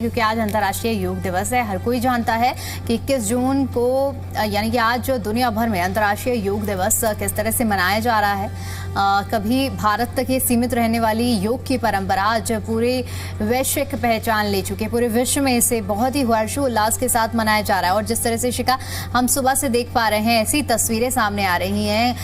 क्योंकि आज अंतर्राष्ट्रीय योग दिवस है। हर कोई जानता है कि 21 जून को यानी कि आज दुनिया भर में अंतर्राष्ट्रीय योग दिवस किस तरह से मनाया जा रहा है। कभी भारत तक ये सीमित रहने वाली योग की परंपरा आज पूरे वैश्विक पहचान ले चुकी है। पूरे विश्व में इसे बहुत ही हर्षोल्लास के साथ मनाया जा रहा है। और जिस तरह से शिखा हम सुबह से देख पा रहे हैं, ऐसी तस्वीरें सामने आ रही हैं।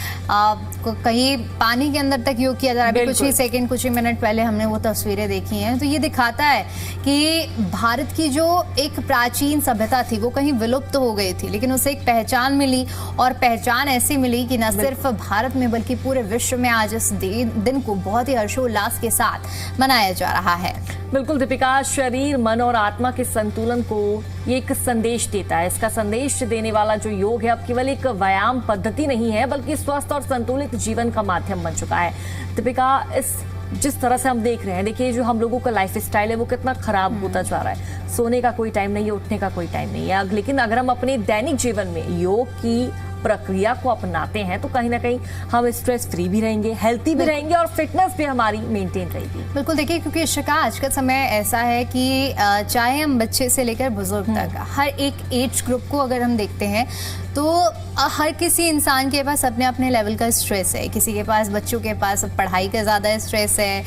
कहीं पानी के अंदर तक योग किया जा रहा है। अभी कुछ ही सेकंड, कुछ ही मिनट पहले हमने वो तस्वीरें देखी हैं। तो ये दिखाता है कि भारत की जो एक प्राचीन सभ्यता थी वो कहीं विलुप्त हो गई थी, लेकिन उसे एक पहचान मिली। और पहचान ऐसी मिली कि न सिर्फ भारत में बल्कि पूरे विश्व में आज इस दिन को बहुत ही हर्षोल्लास के साथ मनाया जा रहा है। बिल्कुल दीपिका, शरीर, मन और आत्मा के संतुलन को ये एक संदेश देता है। इसका संदेश देने वाला जो योग है अब केवल एक व्यायाम पद्धति नहीं है, बल्कि स्वस्थ और संतुलित जीवन का माध्यम बन चुका है। दीपिका, इस जिस तरह से हम देख रहे हैं, देखिए जो हम लोगों का लाइफ स्टाइल है वो कितना खराब होता जा रहा है। सोने का कोई टाइम नहीं है, उठने का कोई टाइम नहीं है। लेकिन अगर हम अपने दैनिक जीवन में योग की प्रक्रिया को अपनाते हैं तो कहीं ना कहीं हम स्ट्रेस फ्री भी रहेंगे, हेल्थी भी रहेंगे और फिटनेस भी हमारी मेंटेन रहेगी। बिल्कुल, देखिए क्योंकि शिखा आज का समय ऐसा है कि चाहे हम बच्चे से लेकर बुजुर्ग तक हर एक एज ग्रुप को अगर हम देखते हैं तो हर किसी इंसान के पास अपने अपने लेवल का स्ट्रेस है। किसी के पास, बच्चों के पास पढ़ाई का ज़्यादा स्ट्रेस है।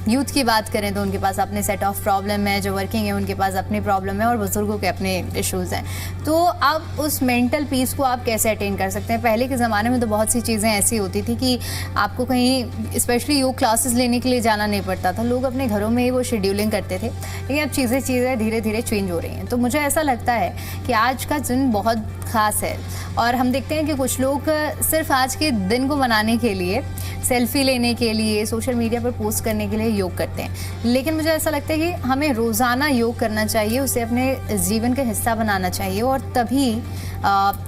यूथ की बात करें तो उनके पास अपने सेट ऑफ प्रॉब्लम है। जो वर्किंग है उनके पास अपनी प्रॉब्लम है और बुजुर्गों के अपने इश्यूज़ हैं। तो अब उस मेंटल पीस को आप कैसे अटेन कर सकते हैं? पहले के ज़माने में तो बहुत सी चीज़ें ऐसी होती थी कि आपको कहीं स्पेशली योग क्लासेस लेने के लिए जाना नहीं पड़ता था। लोग अपने घरों में ही वो शेड्यूलिंग करते थे। लेकिन अब चीज़ें धीरे धीरे चेंज हो रही हैं। तो मुझे ऐसा लगता है कि आज का दिन बहुत खास है। और हम देखते हैं कि कुछ लोग सिर्फ आज के दिन को मनाने के लिए, सेल्फी लेने के लिए, सोशल मीडिया पर पोस्ट करने के लिए योग करते हैं। लेकिन मुझे ऐसा लगता है कि हमें रोज़ाना योग करना चाहिए, उसे अपने जीवन का हिस्सा बनाना चाहिए और तभी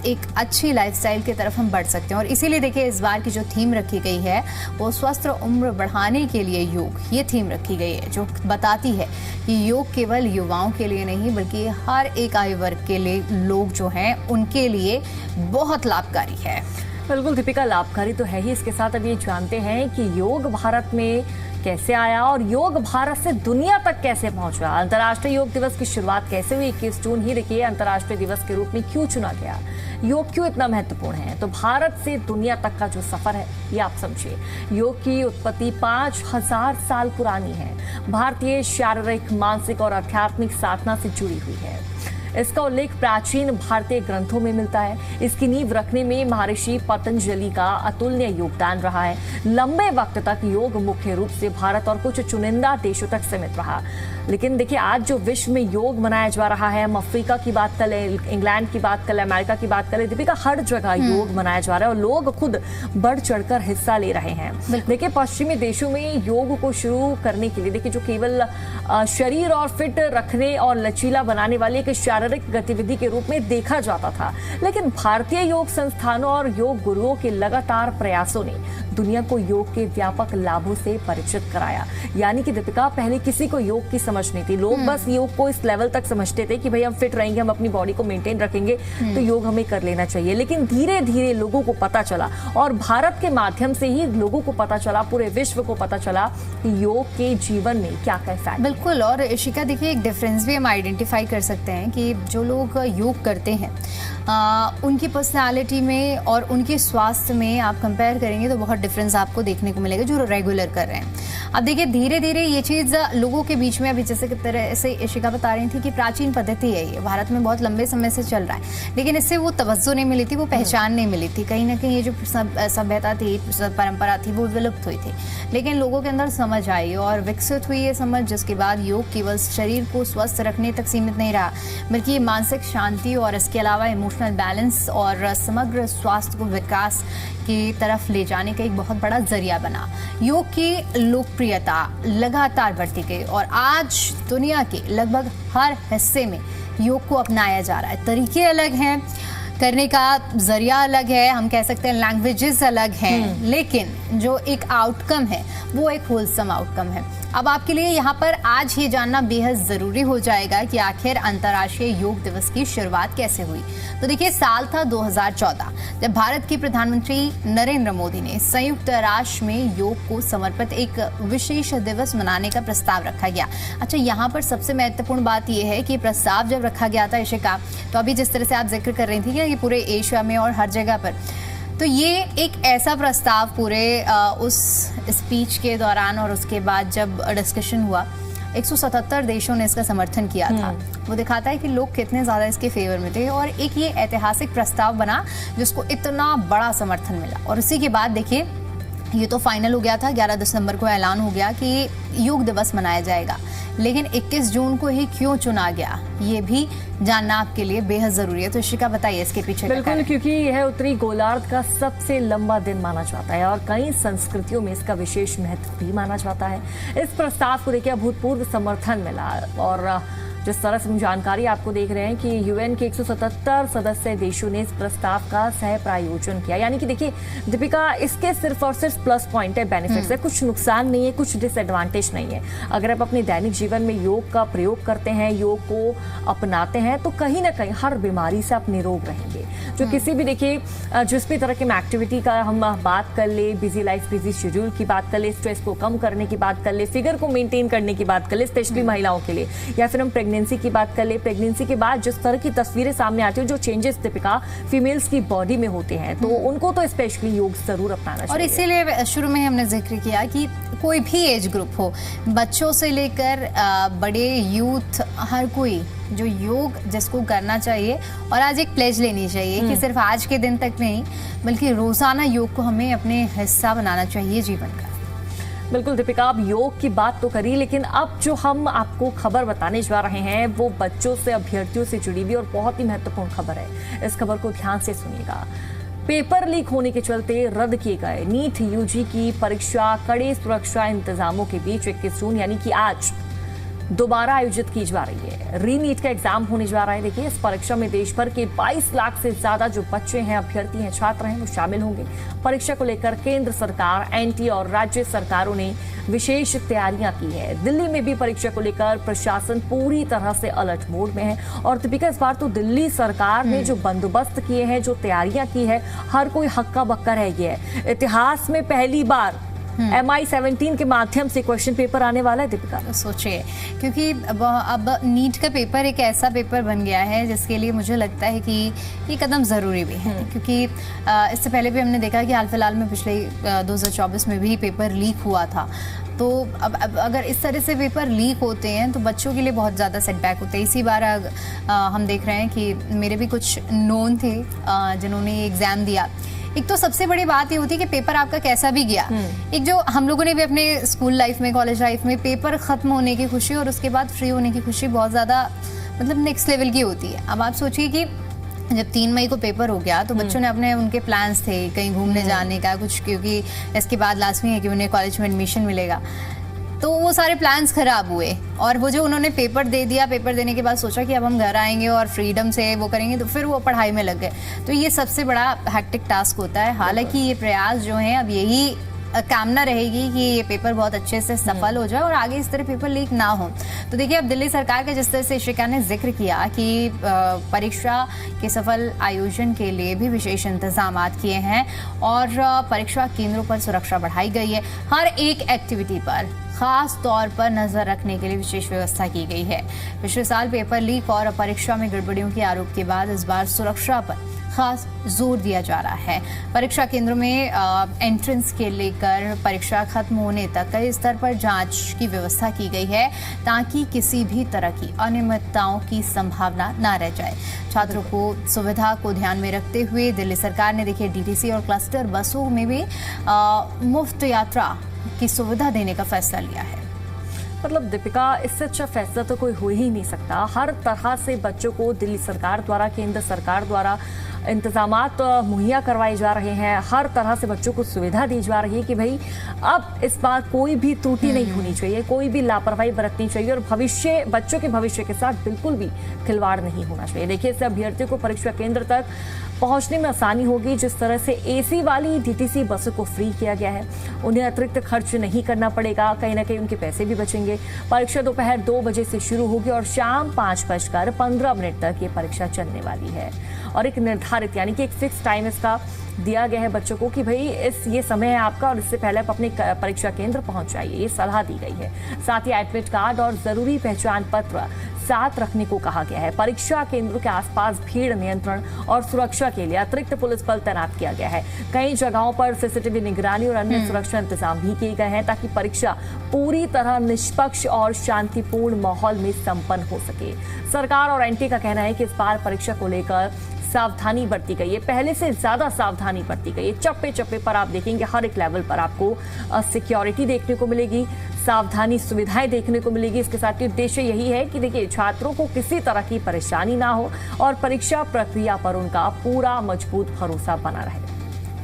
एक अच्छी लाइफस्टाइल की तरफ हम बढ़ सकते हैं। और इसीलिए देखिए इस बार की जो थीम रखी गई है वो स्वस्थ उम्र बढ़ाने के लिए योग, ये थीम रखी गई है जो बताती है कि योग केवल युवाओं के लिए नहीं बल्कि हर एक आयु वर्ग के लिए लोग जो हैं उनके लिए बहुत लाभकारी है। बिल्कुल दीपिका, लाभकारी तो है ही। इसके साथ अब ये जानते हैं कि योग भारत में कैसे आया और योग भारत से दुनिया तक कैसे पहुंचा। अंतर्राष्ट्रीय योग दिवस की शुरुआत कैसे हुई? 21 जून ही देखिए अंतर्राष्ट्रीय दिवस के रूप में क्यों चुना गया, योग क्यों इतना महत्वपूर्ण है। तो भारत से दुनिया तक का जो सफर है ये आप समझिए। योग की उत्पत्ति 5000 साल पुरानी है। भारतीय शारीरिक, मानसिक और आध्यात्मिक साधना से जुड़ी हुई है। इसका उल्लेख प्राचीन भारतीय ग्रंथों में मिलता है। इसकी नींव रखने में महर्षि पतंजलि का अतुलनीय योगदान रहा है। लंबे वक्त तक योग मुख्य रूप से भारत और कुछ चुनिंदा देशों तक सीमित रहा। लेकिन देखिए आज जो विश्व में योग मनाया जा रहा है, हम अफ्रीका की बात कर लें, इंग्लैंड की बात कर लें, अमेरिका की बात कर लें, दीपिका, हर जगह योग मनाया जा रहा है और लोग खुद बढ़ चढ़कर हिस्सा ले रहे हैं। देखिए पश्चिमी देशों में योग को शुरू करने के लिए देखिए जो केवल शरीर और फिट रखने और लचीला बनाने वाली एक शारीरिक गतिविधि के रूप में देखा जाता था, लेकिन भारतीय योग संस्थानों और योग गुरुओं के लगातार प्रयासों ने दुनिया को योग के व्यापक लाभों से परिचित कराया। यानी कि दीपिका, पहले किसी को योग की समझ नहीं थी। लोग बस योग को इस लेवल तक समझते थे कि भाई हम फिट रहेंगे, हम अपनी बॉडी को मेंटेन रखेंगे तो योग हमें कर लेना चाहिए। लेकिन धीरे धीरे लोगों को पता चला और भारत के माध्यम से ही लोगों को पता चला, पूरे विश्व को पता चला कि योग के जीवन में क्या क्या इफेक्ट। बिल्कुल। और शिखा देखिए एक डिफरेंस भी हम आइडेंटिफाई कर सकते हैं कि जो लोग योग करते हैं उनकी पर्सनालिटी में और उनके स्वास्थ्य में आप कंपेयर करेंगे तो बहुत डिफरेंस आपको देखने को मिलेगा जो रेगुलर कर रहे हैं। अब देखिए धीरे धीरे ये चीज़ लोगों के बीच में, अभी जैसे कि तरह से शिखा बता रही थी कि प्राचीन पद्धति है ये, भारत में बहुत लंबे समय से चल रहा है, लेकिन इससे वो तवज्जो नहीं मिली थी, वो पहचान नहीं मिली थी। कहीं ना कहीं ये जो सभ्यता थी, परंपरा थी, वो विलुप्त हुई थी। लेकिन लोगों के अंदर समझ आई और विकसित हुई ये समझ, जिसके बाद योग केवल शरीर को स्वस्थ रखने तक सीमित नहीं रहा बल्कि ये मानसिक शांति और इसके अलावा इमोशनल बैलेंस और समग्र स्वास्थ्य को विकास की तरफ ले जाने का एक बहुत बड़ा जरिया बना। योग की लोकप्रियता लगातार बढ़ती गई और आज दुनिया के लगभग हर हिस्से में योग को अपनाया जा रहा है। तरीके अलग हैं, करने का जरिया अलग है, हम कह सकते हैं लैंग्वेजेस अलग हैं, लेकिन जो एक आउटकम है वो एक होलसम आउटकम है। अब आपके लिए यहाँ पर आज ये जानना बेहद जरूरी हो जाएगा कि आखिर अंतर्राष्ट्रीय योग दिवस की शुरुआत कैसे हुई। तो देखिए, साल था 2014 जब भारत के प्रधानमंत्री नरेंद्र मोदी ने संयुक्त राष्ट्र में योग को समर्पित एक विशेष दिवस मनाने का प्रस्ताव रखा गया। अच्छा, यहाँ पर सबसे महत्वपूर्ण बात यह है कि प्रस्ताव जब रखा गया था इशिका, तो अभी जिस तरह से आप जिक्र कर रही थी कि ये पूरे एशिया में और हर जगह पर, तो ये एक ऐसा प्रस्ताव पूरे उस स्पीच के दौरान और उसके बाद जब डिस्कशन हुआ 177 देशों ने इसका समर्थन किया था। वो दिखाता है कि लोग कितने ज़्यादा इसके फेवर में थे और एक ये ऐतिहासिक प्रस्ताव बना जिसको इतना बड़ा समर्थन मिला। और उसी के बाद देखिए, ये तो फाइनल हो गया था, 11 दिसंबर को ऐलान हो गया कि योग दिवस मनाया जाएगा। लेकिन 21 जून को ही क्यों चुना गया, ये भी जानना आपके लिए बेहद जरूरी है। तो इशिका, बताइए इसके पीछे। बिल्कुल, क्योंकि यह उत्तरी गोलार्ध का सबसे लंबा दिन माना जाता है और कई संस्कृतियों में इसका विशेष महत्व भी माना जाता है। इस प्रस्ताव को लेकर अभूतपूर्व समर्थन मिला और जिस तरह से हम जानकारी आपको देख रहे हैं कि यूएन के 177 सदस्य देशों ने इस प्रस्ताव का सह प्रायोजन किया। यानी कि देखिए दीपिका, इसके सिर्फ और सिर्फ प्लस पॉइंट है, बेनिफिट्स है, कुछ नुकसान नहीं है, कुछ डिसएडवांटेज नहीं है। अगर आप अपने दैनिक जीवन में योग का प्रयोग करते हैं, योग को अपनाते हैं, तो कहीं ना कहीं हर बीमारी से आप निरोग रहेंगे। जो किसी भी देखिए जिस भी तरह की एक्टिविटी का हम बात कर ले, बिजी लाइफ, बिजी शेड्यूल की बात कर ले, स्ट्रेस को कम करने की बात कर ले, फिगर को मेंटेन करने की बात कर ले, स्पेशली महिलाओं के लिए, या फिर हम प्रेगनेंसी की बात कर ले, प्रेगनेंसी के बाद जिस तरह की तस्वीरें सामने आती है, जो चेंजेस दीपिका फीमेल्स की बॉडी में होते हैं, तो उनको तो स्पेशली योग जरूर अपनाना चाहिए। और इसीलिए शुरू में हमने जिक्र किया कि कोई भी एज ग्रुप हो, बच्चों से लेकर बड़े यूथ, हर कोई जो योग जिसको करना चाहिए और आज एक प्लेज लेनी चाहिए कि सिर्फ आज के दिन तक नहीं बल्कि रोजाना योग को हमें अपने हिस्सा बनाना चाहिए जीवन का। बिल्कुल दीपिका, आप योग की बात तो करी, लेकिन अब जो हम आपको खबर बताने जा रहे हैं वो बच्चों से, अभ्यर्थियों से जुड़ी हुई और बहुत ही महत्वपूर्ण खबर है। इस खबर को ध्यान से सुनिएगा। पेपर लीक होने के चलते रद्द किए गए नीट यूजी की परीक्षा कड़े सुरक्षा इंतजामों के बीच 21 जून यानी कि आज दोबारा आयोजित की जा रही है। री नीट का एग्जाम होने जा रहा है। देखिए, इस परीक्षा में देश भर के 22 लाख से ज्यादा जो बच्चे हैं, अभ्यर्थी हैं, छात्र हैं, वो शामिल होंगे। परीक्षा को लेकर केंद्र सरकार, एनटीए और राज्य सरकारों ने विशेष तैयारियां की है। दिल्ली में भी परीक्षा को लेकर प्रशासन पूरी तरह से अलर्ट मोड में है। और दीपिका, इस बार तो दिल्ली सरकार ने जो बंदोबस्त किए हैं, जो तैयारियां की है, हर कोई हक्का बक्का रह गया है। इतिहास में पहली बार MI-17 के माध्यम से क्वेश्चन पेपर आने वाला है दीपिका। सोचिए, क्योंकि अब नीट का पेपर एक ऐसा पेपर बन गया है जिसके लिए मुझे लगता है कि ये कदम ज़रूरी भी है। क्योंकि इससे पहले भी हमने देखा कि हाल फिलहाल में पिछले 2024 में भी पेपर लीक हुआ था। तो अब अगर इस तरह से पेपर लीक होते हैं तो बच्चों के लिए बहुत ज़्यादा सेटबैक होते हैं। इसी बार हम देख रहे हैं कि मेरे भी कुछ नोन थे जिन्होंने एग्ज़ाम दिया। एक तो सबसे बड़ी बात ये होती है कि पेपर आपका कैसा भी गया, एक जो हम लोगों ने भी अपने स्कूल लाइफ में, कॉलेज लाइफ में पेपर खत्म होने की खुशी और उसके बाद फ्री होने की खुशी बहुत ज़्यादा मतलब नेक्स्ट लेवल की होती है। अब आप सोचिए कि जब 3 मई को पेपर हो गया तो बच्चों ने अपने उनके प्लान्स थे कहीं घूमने जाने का कुछ, क्योंकि इसके बाद लाजमी है कि उन्हें कॉलेज में एडमिशन मिलेगा, तो वो सारे प्लान्स खराब हुए। और वो जो उन्होंने पेपर दे दिया, पेपर देने के बाद सोचा कि अब हम घर आएंगे और फ्रीडम से वो करेंगे, तो फिर वो पढ़ाई में लग गए। तो ये सबसे बड़ा हैक्टिक टास्क होता है। हालांकि ये प्रयास जो हैं, अब यही कामना रहेगी कि ये पेपर बहुत अच्छे से सफल हो जाए और आगे इस तरह पेपर लीक ना हो। तो देखिए, अब दिल्ली सरकार का जिस तरह से इशिका ने जिक्र किया कि परीक्षा के सफल आयोजन के लिए भी विशेष इंतजाम किए हैं और परीक्षा केंद्रों पर सुरक्षा बढ़ाई गई है। हर एक एक्टिविटी पर खास तौर पर नजर रखने के लिए विशेष व्यवस्था की गई है। पिछले साल पेपर लीक और परीक्षा में गड़बड़ियों के आरोप के बाद इस बार सुरक्षा पर खास जोर दिया जा रहा है। परीक्षा केंद्रों में एंट्रेंस के लेकर परीक्षा खत्म होने तक कई स्तर पर जांच की व्यवस्था की गई है ताकि किसी भी तरह की अनियमितताओं की संभावना न रह जाए। छात्रों को सुविधा को ध्यान में रखते हुए दिल्ली सरकार ने देखिए डीटीसी और क्लस्टर बसों में भी मुफ्त यात्रा की सुविधा देने का फैसला लिया है। मतलब दीपिका, इससे अच्छा फैसला तो कोई हो ही नहीं सकता। हर तरह से बच्चों को दिल्ली सरकार द्वारा, केंद्र सरकार द्वारा इंतजामात मुहैया करवाए जा रहे हैं। हर तरह से बच्चों को सुविधा दी जा रही है कि भाई अब इस बार कोई भी त्रुटि नहीं होनी चाहिए, कोई भी लापरवाही बरतनी चाहिए और भविष्य, बच्चों के भविष्य के साथ बिल्कुल भी खिलवाड़ नहीं होना चाहिए। देखिए, इससे अभ्यर्थियों को परीक्षा केंद्र तक पहुंचने में आसानी होगी। जिस तरह से एसी वाली डीटीसी बसों को फ्री किया गया है, उन्हें अतिरिक्त खर्च नहीं करना पड़ेगा, कहीं ना कहीं उनके पैसे भी बचेंगे। परीक्षा दोपहर 2 बजे से शुरू होगी और शाम 5:15 तक ये परीक्षा चलने वाली है। और एक निर्धारित यानी कि एक फिक्स टाइम इसका दिया गया है बच्चों को कि भाई ये समय है आपका और इससे पहले आप अपने परीक्षा केंद्र पहुंच जाइए, ये सलाह दी गई है। साथ ही एडमिट कार्ड और जरूरी पहचान पत्र साथ रखने को कहा गया है। परीक्षा केंद्रों के आसपास भीड़ नियंत्रण और सुरक्षा के लिए अतिरिक्त पुलिस बल तैनात किया गया है। कई जगहों पर सीसीटीवी निगरानी और अन्य सुरक्षा इंतजाम भी किए गए हैं ताकि परीक्षा पूरी तरह निष्पक्ष और शांतिपूर्ण माहौल में संपन्न हो सके। सरकार और एनटीए का कहना है कि इस बार परीक्षा को लेकर सावधानी बरती गई है, पहले से ज्यादा सावधानी बरती गई है। चप्पे चप्पे पर आप देखेंगे हर एक लेवल पर आपको सिक्योरिटी देखने को मिलेगी, सावधानी सुविधाएं देखने को मिलेगी। इसके साथ ही उद्देश्य यही है कि देखिए छात्रों को किसी तरह की परेशानी ना हो और परीक्षा प्रक्रिया पर उनका पूरा मजबूत भरोसा बना रहे।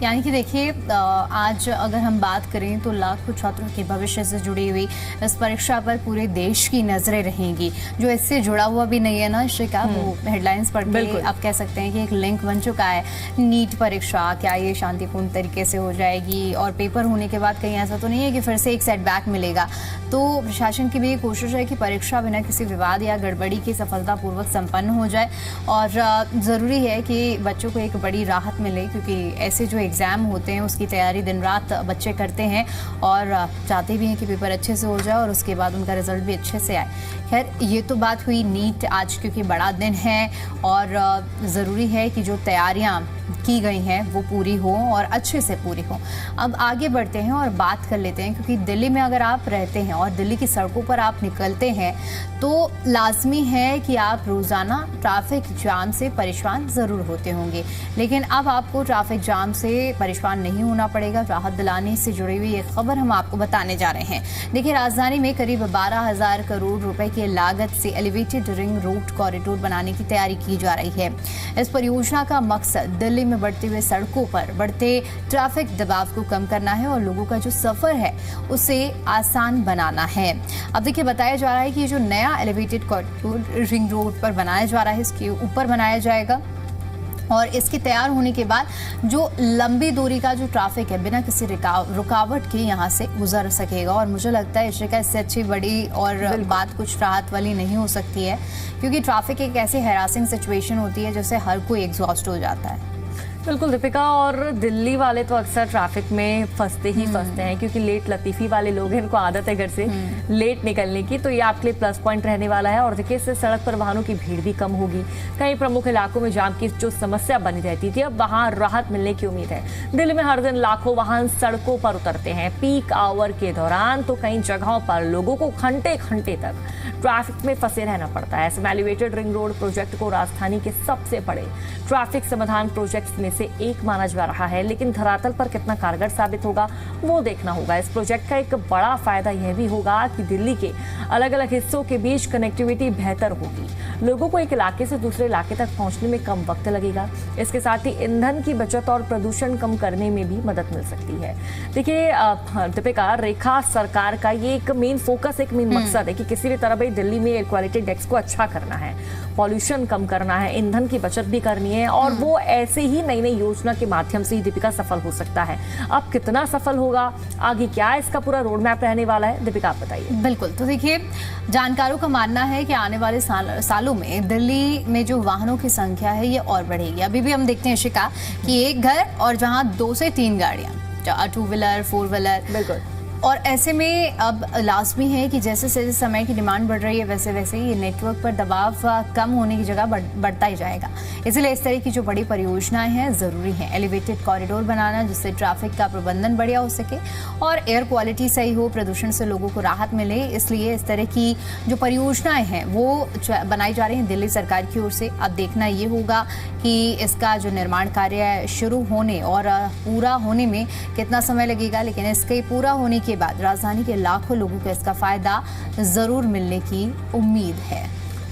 यानी कि देखिए आज अगर हम बात करें तो लाखों छात्रों के भविष्य से जुड़ी हुई इस परीक्षा पर पूरे देश की नजरें रहेंगी। जो इससे जुड़ा हुआ भी नहीं है ना शिका, वो हेडलाइंस पढ़ के आप कह सकते हैं कि एक लिंक बन चुका है। नीट परीक्षा क्या ये शांतिपूर्ण तरीके से हो जाएगी और पेपर होने के बाद कहीं ऐसा तो नहीं है कि फिर से एक सेटबैक मिलेगा। तो प्रशासन की भी ये कोशिश है कि परीक्षा बिना किसी विवाद या गड़बड़ी की सफलतापूर्वक संपन्न हो जाए और ज़रूरी है कि बच्चों को एक बड़ी राहत मिले, क्योंकि ऐसे जो एग्ज़ाम होते हैं उसकी तैयारी दिन रात बच्चे करते हैं और चाहते भी हैं कि पेपर अच्छे से हो जाए और उसके बाद उनका रिजल्ट भी अच्छे से आए। खैर ये तो बात हुई नीट आज, क्योंकि बड़ा दिन है और ज़रूरी है कि जो तैयारियां की गई हैं वो पूरी हो और अच्छे से पूरी हो। अब आगे बढ़ते हैं और बात कर लेते हैं, क्योंकि दिल्ली में अगर आप रहते हैं और दिल्ली की सड़कों पर आप निकलते हैं तो लाजमी है कि आप रोज़ाना ट्रैफिक जाम से परेशान ज़रूर होते होंगे, लेकिन अब आपको ट्रैफिक जाम से परेशान नहीं होना पड़ेगा। राहत दिलाने से जुड़ी हुई एक खबर हम आपको बताने जा रहे हैं। देखिए राजधानी में करीब 12,000 करोड़ रुपए की लागत से एलिवेटेड रिंग रोड कॉरिडोर बनाने की तैयारी की जा रही है। इस परियोजना का मकसद दिल्ली में बढ़ते हुए सड़कों पर बढ़ते ट्रैफिक दबाव को कम करना है और लोगों का जो सफर है उसे आसान बनाना है। अब देखिए बताया जा रहा है कि ये जो नया एलिवेटेड कॉरिडोर रिंग रोड पर बनाया जा रहा है, इसके ऊपर बनाया जाएगा और इसके तैयार होने के बाद जो लंबी दूरी का जो ट्रैफिक है बिना किसी रुकावट के यहाँ से गुजर सकेगा। और मुझे लगता है इससे इससे अच्छी बड़ी और बात कुछ राहत वाली नहीं हो सकती है, क्योंकि ट्रैफिक एक ऐसी हैरासिंग सिचुएशन होती है जिससे हर कोई एग्जॉस्ट हो जाता है। बिल्कुल दीपिका, और दिल्ली वाले तो अक्सर ट्रैफिक में फंसते हैं क्योंकि लेट लतीफी वाले लोग हैं, इनको आदत है घर से लेट निकलने की, तो ये आपके लिए प्लस पॉइंट रहने वाला है। और देखिए इससे सड़क पर वाहनों की भीड़ भी कम होगी। कई प्रमुख इलाकों में जाम की जो समस्या बनी रहती थी अब वहां राहत मिलने की उम्मीद है। दिल्ली में हर दिन लाखों वाहन सड़कों पर उतरते हैं पीक आवर के दौरान, तो कई जगहों पर लोगों को घंटे घंटे तक ट्रैफिक में फंसे रहना पड़ता है। एलिवेटेड रिंग रोड प्रोजेक्ट को राजधानी के सबसे बड़े ट्रैफिक समाधान प्रोजेक्ट्स में से एक माना जा रहा है, लेकिन धरातल पर कितना कारगर साबित होगा वो देखना होगा। इस प्रोजेक्ट का एक बड़ा फायदा यह भी होगा कि दिल्ली के अलग अलग हिस्सों के बीच कनेक्टिविटी बेहतर होगी। लोगों को एक इलाके से दूसरे इलाके तक पहुंचने में कम वक्त लगेगा। इसके साथ ही ईंधन की बचत और प्रदूषण कम करने में भी मदद मिल सकती है। देखिए दीपिका, रेखा सरकार का ये एक मेन फोकस, एक मेन मकसद है कि किसी भी तरह भाई दिल्ली में एयर क्वालिटी इंडेक्स को अच्छा करना है, पॉल्यूशन कम करना है, ईंधन की बचत भी करनी है और वो ऐसे ही नई नई योजना के माध्यम से ही दीपिका सफल हो सकता है। अब कितना सफल होगा, आगे क्या इसका पूरा रोड मैप रहने वाला है, दीपिका आप बताइए। बिल्कुल, तो देखिए जानकारों का मानना है कि आने वाले सालों में दिल्ली में जो वाहनों की संख्या है ये और बढ़ेगी। अभी भी हम देखते हैं शिका कि एक घर और जहां 2 से 3 गाड़ियां, 2 व्हीलर 4 व्हीलर, बिल्कुल। और ऐसे में अब लाजमी है कि जैसे जैसे समय की डिमांड बढ़ रही है वैसे वैसे ये नेटवर्क पर दबाव कम होने की जगह बढ़ता ही जाएगा। इसलिए इस तरह की जो बड़ी परियोजनाएं हैं ज़रूरी हैं। एलिवेटेड कॉरिडोर बनाना जिससे ट्रैफिक का प्रबंधन बढ़िया हो सके और एयर क्वालिटी सही हो, प्रदूषण से लोगों को राहत मिले, इसलिए इस तरह की जो परियोजनाएं हैं वो बनाई जा रही हैं दिल्ली सरकार की ओर से। अब देखना ये होगा कि इसका जो निर्माण कार्य शुरू होने और पूरा होने में कितना समय लगेगा, लेकिन इसके पूरा होने के बाद राजधानी के लाखों लोगों को इसका फायदा जरूर मिलने की उम्मीद है।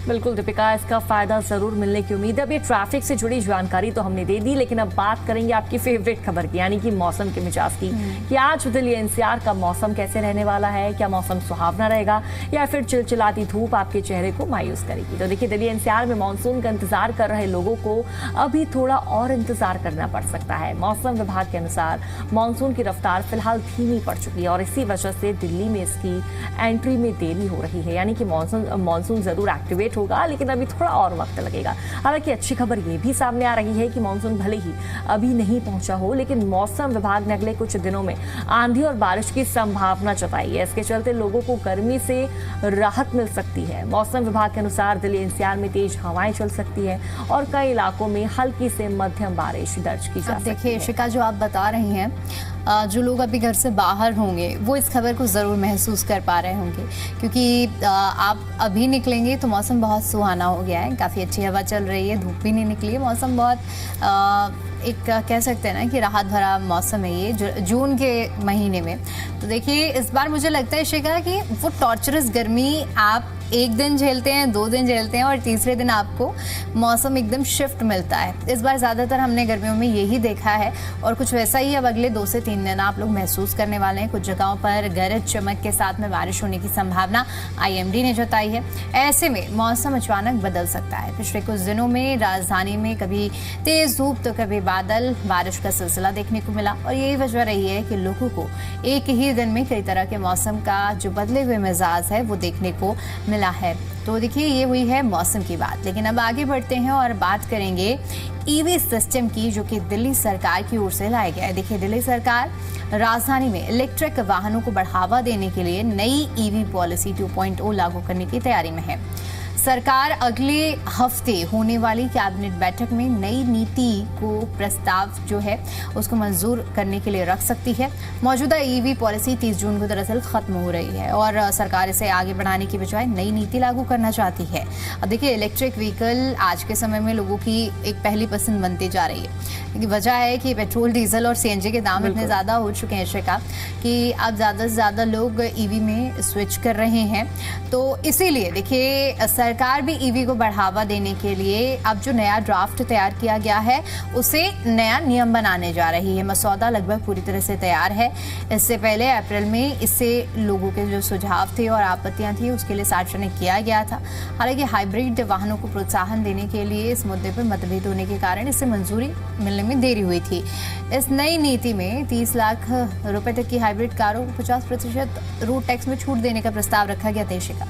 बिल्कुल दीपिका, इसका फायदा जरूर मिलने की उम्मीद है। अब ये ट्रैफिक से जुड़ी जानकारी तो हमने दे दी, लेकिन अब बात करेंगे आपकी फेवरेट खबर की, यानी कि मौसम के मिजाज की, कि आज दिल्ली एनसीआर का मौसम कैसे रहने वाला है। क्या मौसम सुहावना रहेगा या फिर चिलचिलाती धूप आपके चेहरे को मायूस करेगी? तो देखिए, दिल्ली एनसीआर में मानसून का इंतजार कर रहे लोगों को अभी थोड़ा और इंतजार करना पड़ सकता है। मौसम विभाग के अनुसार मानसून की रफ्तार फिलहाल धीमी पड़ चुकी है और इसी वजह से दिल्ली में इसकी एंट्री में देरी हो रही है, यानी कि मानसून जरूर एक्टिवेट होगा, लेकिन अभी थोड़ा और वक्त लगेगा। हालांकि अच्छी खबर ये भी सामने आ रही है कि मानसून भले ही अभी नहीं पहुंचा हो, लेकिन मौसम विभाग ने अगले कुछ दिनों में आंधी और बारिश की संभावना जताई है। इसके चलते लोगों को गर्मी से राहत मिल सकती है। मौसम विभाग के अनुसार दिल्ली एनसीआर में तेज हवाएं चल सकती है और कई इलाकों में हल्की से मध्यम बारिश दर्ज की जा सकती है। देखिए शिखा, जो आप बता रही हैं, जो लोग अभी घर से बाहर होंगे वो इस खबर को ज़रूर महसूस कर पा रहे होंगे, क्योंकि आप अभी निकलेंगे तो मौसम बहुत सुहाना हो गया है, काफ़ी अच्छी हवा चल रही है, धूप भी नहीं निकली है, मौसम बहुत एक कह सकते हैं ना कि राहत भरा मौसम है ये जून के महीने में। तो देखिए, इस बार मुझे लगता है शिखा कि वो टॉर्चरस गर्मी आप एक दिन झेलते हैं, 2 दिन झेलते हैं और तीसरे दिन आपको मौसम एकदम शिफ्ट मिलता है। इस बार ज़्यादातर हमने गर्मियों में यही देखा है और कुछ वैसा ही अब अगले 2 से 3 दिन आप लोग महसूस करने वाले हैं। कुछ जगहों पर गरज चमक के साथ में बारिश होने की संभावना IMD ने जताई है। ऐसे में मौसम अचानक बदल सकता है। पिछले कुछ दिनों में राजधानी में कभी तेज धूप तो कभी बादल, बारिश का सिलसिला देखने को मिला और यही वजह रही है कि लोगों को एक ही दिन में कई तरह के मौसम का जो बदले हुए मिजाज है वो देखने को मिला है। तो देखिए, ये हुई है मौसम की बात, लेकिन अब आगे बढ़ते हैं और बात करेंगे EV सिस्टम की, जो कि दिल्ली सरकार की ओर से लाया गया है। देखिए, दिल्ली सरकार राजधानी में इलेक्ट्रिक वाहनों को बढ़ावा देने के लिए नई EV पॉलिसी 2.0 लागू करने की तैयारी में है। सरकार अगले हफ्ते होने वाली कैबिनेट बैठक में नई नीति को प्रस्ताव जो है उसको मंजूर करने के लिए रख सकती है। मौजूदा EV पॉलिसी 30 जून को दरअसल खत्म हो रही है और सरकार इसे आगे बढ़ाने की बजाय नई नीति लागू करना चाहती है। अब देखिए, इलेक्ट्रिक व्हीकल आज के समय में लोगों की एक पहली पसंद बनती जा रही है। वजह है कि पेट्रोल, डीजल और CNG के दाम इतने ज़्यादा हो चुके हैं शिखा कि अब ज़्यादा से ज़्यादा लोग EV में स्विच कर रहे हैं। तो इसीलिए देखिए, सरकार भी EV को बढ़ावा देने के लिए अब जो नया ड्राफ्ट तैयार किया गया है उसे नया नियम बनाने जा रही है। मसौदा लगभग पूरी तरह से तैयार है। इससे पहले अप्रैल में इससे लोगों के जो सुझाव थे और आपत्तियां थी उसके लिए सार्वजनिक किया गया था। हालांकि हाइब्रिड वाहनों को प्रोत्साहन देने के लिए इस मुद्दे पर मतभेद होने के कारण इसे मंजूरी मिलने में देरी हुई थी। इस नई नीति में 30 लाख रुपए तक की हाइब्रिड कारों को 50% रोड टैक्स में छूट देने का प्रस्ताव रखा गया था। शिखा,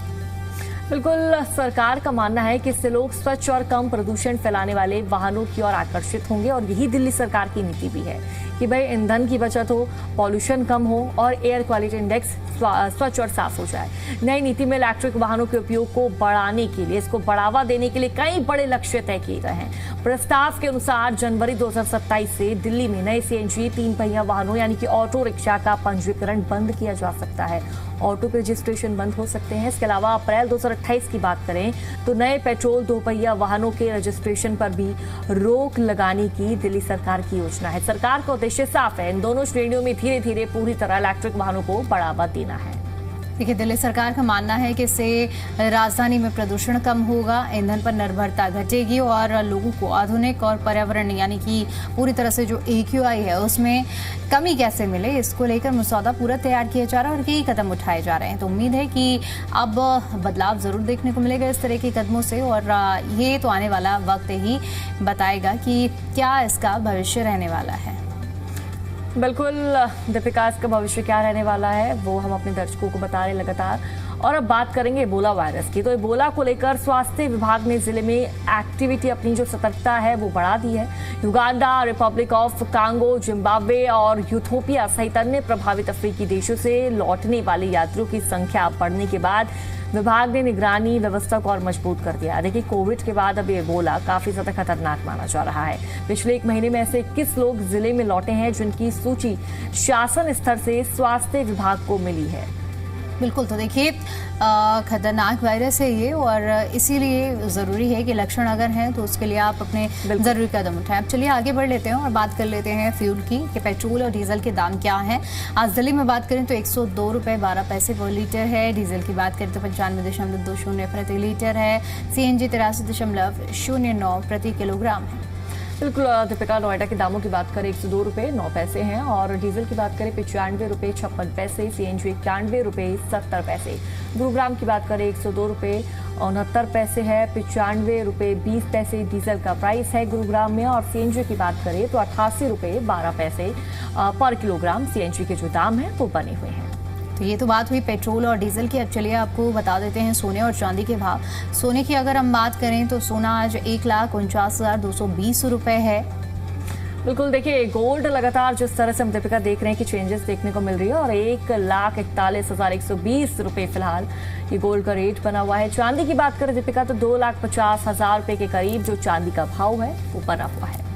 बिल्कुल, सरकार का मानना है कि इससे लोग स्वच्छ और कम प्रदूषण फैलाने वाले वाहनों की ओर आकर्षित होंगे और यही दिल्ली सरकार की नीति भी है कि भाई ईंधन की बचत हो, पॉल्यूशन कम हो और एयर क्वालिटी इंडेक्स स्वच्छ और साफ हो जाए। नई नीति में इलेक्ट्रिक वाहनों के उपयोग को बढ़ाने के लिए, इसको बढ़ावा देने के लिए कई बड़े लक्ष्य तय किए गए हैं। प्रस्ताव के अनुसार जनवरी 2027 से दिल्ली में नए CNG 3 पहिया वाहनों यानी कि ऑटो रिक्शा का पंजीकरण बंद किया जा सकता है। ऑटो के रजिस्ट्रेशन बंद हो सकते हैं। इसके अलावा अप्रैल 2028 की बात करें तो नए पेट्रोल 2 पहिया वाहनों के रजिस्ट्रेशन पर भी रोक लगाने की दिल्ली सरकार की योजना है। सरकार का उद्देश्य साफ है, इन दोनों श्रेणियों में धीरे धीरे पूरी तरह इलेक्ट्रिक वाहनों को बढ़ावा देना है। देखिए, दिल्ली सरकार का मानना है कि इससे राजधानी में प्रदूषण कम होगा, ईंधन पर निर्भरता घटेगी और लोगों को आधुनिक और पर्यावरण यानी कि पूरी तरह से जो AQI है उसमें कमी कैसे मिले, इसको लेकर मसौदा पूरा तैयार किया जा रहा है और कई कदम उठाए जा रहे हैं। तो उम्मीद है कि अब बदलाव जरूर देखने को मिलेगा इस तरह के कदमों से और ये तो आने वाला वक्त ही बताएगा कि क्या इसका भविष्य रहने वाला है। बिल्कुल दीपिका, इसका भविष्य क्या रहने वाला है वो हम अपने दर्शकों को बता रहे लगातार। और अब बात करेंगे इबोला वायरस की। तो इबोला को लेकर स्वास्थ्य विभाग ने जिले में एक्टिविटी, अपनी जो सतर्कता है वो बढ़ा दी है। Uganda, Republic of Congo, Zimbabwe और यूथोपिया सहित अन्य प्रभावित अफ्रीकी देशों से लौटने वाले यात्रियों की संख्या बढ़ने के बाद विभाग ने निगरानी व्यवस्था को और मजबूत कर दिया। देखिए, कोविड के बाद अब इबोला काफी ज्यादा खतरनाक माना जा रहा है। पिछले 1 महीने में ऐसे 21 लोग जिले में लौटे हैं जिनकी सूची शासन स्तर से स्वास्थ्य विभाग को मिली है। बिल्कुल, तो देखिए खतरनाक वायरस है ये, और इसीलिए ज़रूरी है कि लक्षण अगर हैं तो उसके लिए आप अपने ज़रूरी कदम उठाएं। अब चलिए आगे बढ़ लेते हैं और बात कर लेते हैं फ्यूल की, कि पेट्रोल और डीजल के दाम क्या हैं। आज दिल्ली में बात करें तो 102 रुपये 12 पैसे पर लीटर है। डीजल की बात करें तो 95.20 प्रति लीटर है। CNG 83.09 प्रति किलोग्राम है। बिल्कुल दीपिका, नोएडा के दामों की बात करें 102 रुपये 9 पैसे हैं, और डीजल की बात करें 95 रुपये 56 पैसे, CNG 91 रुपये 70 पैसे। गुरुग्राम की बात करें 102 रुपये 69 पैसे है, 95 रुपये 20 पैसे डीजल का प्राइस है गुरुग्राम में, और CNG की बात करें तो 88 रुपये 12 पैसे पर किलोग्राम CNG के जो दाम हैं वो बने हुए हैं। तो ये तो बात हुई पेट्रोल और डीजल की। अब चलिए आपको बता देते हैं सोने और चांदी के भाव। सोने की अगर हम बात करें तो सोना आज 1,49,220 रुपये है। बिल्कुल, देखिए गोल्ड लगातार जिस तरह से हम दीपिका देख रहे हैं कि चेंजेस देखने को मिल रही है, और 1,41,120 रुपये फिलहाल ये गोल्ड का रेट बना हुआ है। चांदी की बात करें दीपिका तो 2,50,000 रुपये के करीब जो चांदी का भाव है वो बना हुआ है।